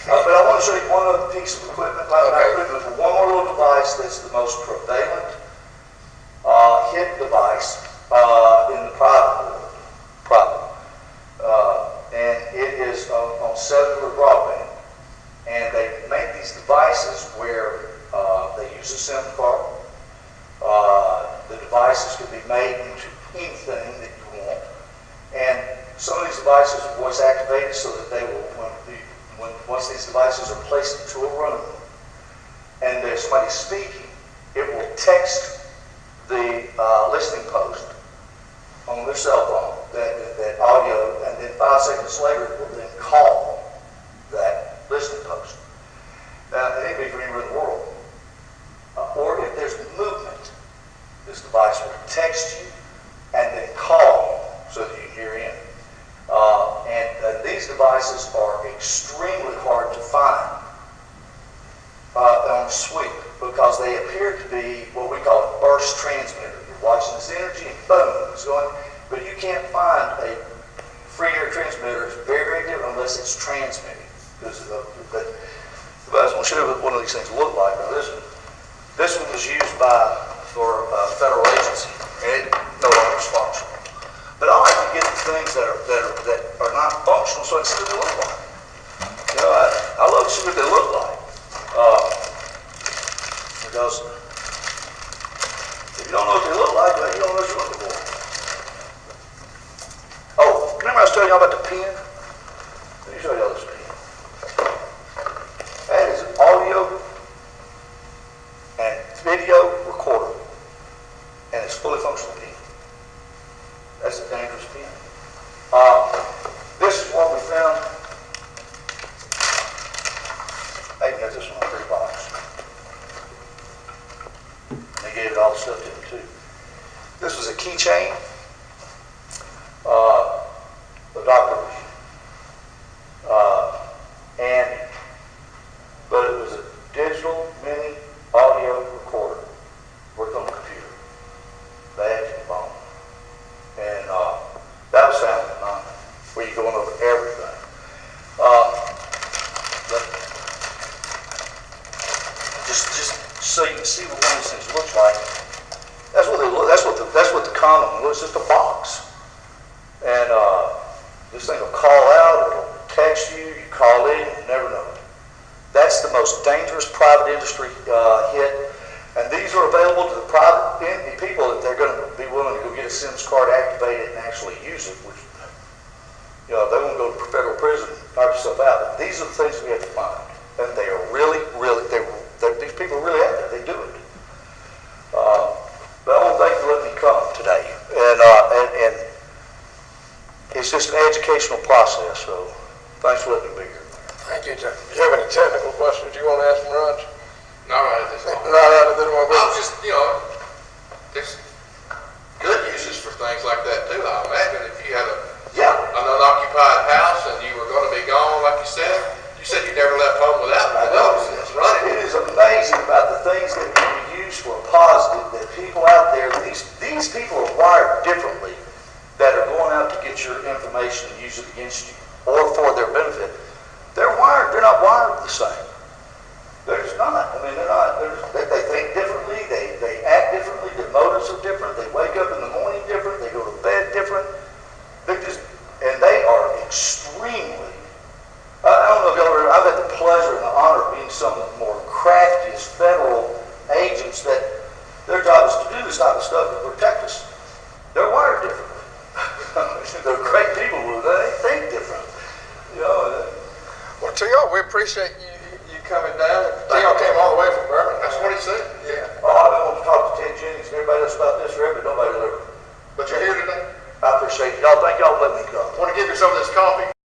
But I want to show you one other piece of equipment. One more little device that's the most prevalent hit device in the private world. And it is on cellular broadband. And they make these devices where they use a SIM card. The devices can be made into anything that you want. And some of these devices are voice activated so that they will, once these devices are placed into a room and there's somebody speaking, it will text the listening post on their cell phone, that audio, and then 5 seconds later it will then call that listening post. It can be from anywhere in the world. Or if there's movement, this device will text you and then call so that you can hear in. And these devices are extremely hard to find on sweep because they appear to be what we call a burst transmitter. You're watching this energy and boom, it's going, but you can't find a free air transmitter. It's very, very different unless it's transmitting. But I was going to show you what one of these things look like. Now this one was used for a federal agency, and it no longer is functional. But I like to get the things that are not functional so I can see what they look like. You know, I love to see what they look like. Because if you don't know what they look like, then you don't know what you're looking for. Oh, remember I was telling you about the pen? Let me show you this pen. That is an audio and video recorder, and it's fully functional pen. That's a dangerous pen. This is what we found. I even got this one on 3 box. And they gave it all the stuff to me too. This was a keychain. The doctor was but it was a digital mini audio recorder worked on the computer. Badge and phone. And that was found in mine, where you're going over everything. But just so you can see what one of these things looks like. That's what they look. That's what the common one looks. It's just a box. And this thing will call out. It'll text you. You call in. You never know. That's the most dangerous private industry hit. And these are available to the private people that they're going to be willing to go get a SIMS card, activate it, and actually use it. Which, you know, they won't go to federal prison, knock yourself out. But these are the things we have to find, and they are really, these people are really out there. They do it. But I want to thank you for letting me come today, and it's just an educational process. So thanks for letting me be here. Thank you, John. Do you have any technical questions you want to ask me, Raj? Not right at this time. I'll just, there's good uses for things like that too. I imagine if you had an unoccupied house and you were going to be gone, like you said you never left home without one of those. It's running. It is amazing about the things that can be used for a positive, that people out there, these people are wired differently that are going out to get your information and use it against you or for their benefit. They're not wired the same. They're just not. I mean, they're not. They think differently. They act differently. Their motives are different. They wake up in the morning different. They go to bed different. And they are extremely. I don't know if y'all ever. I've had the pleasure and the honor of being some of the more craftiest federal agents that their job is to do this type of stuff to protect us. They're wired differently. They're great people, but they think different. You know. Well, T.O., we appreciate you coming down. T.O. came all the way from Birmingham. That's what he said. Yeah. Oh, I've been wanting to talk to Ted Jennings and everybody else about this forever, but nobody will ever. But you're here today. I appreciate y'all. Thank y'all for letting me come. I want to give you some of this coffee.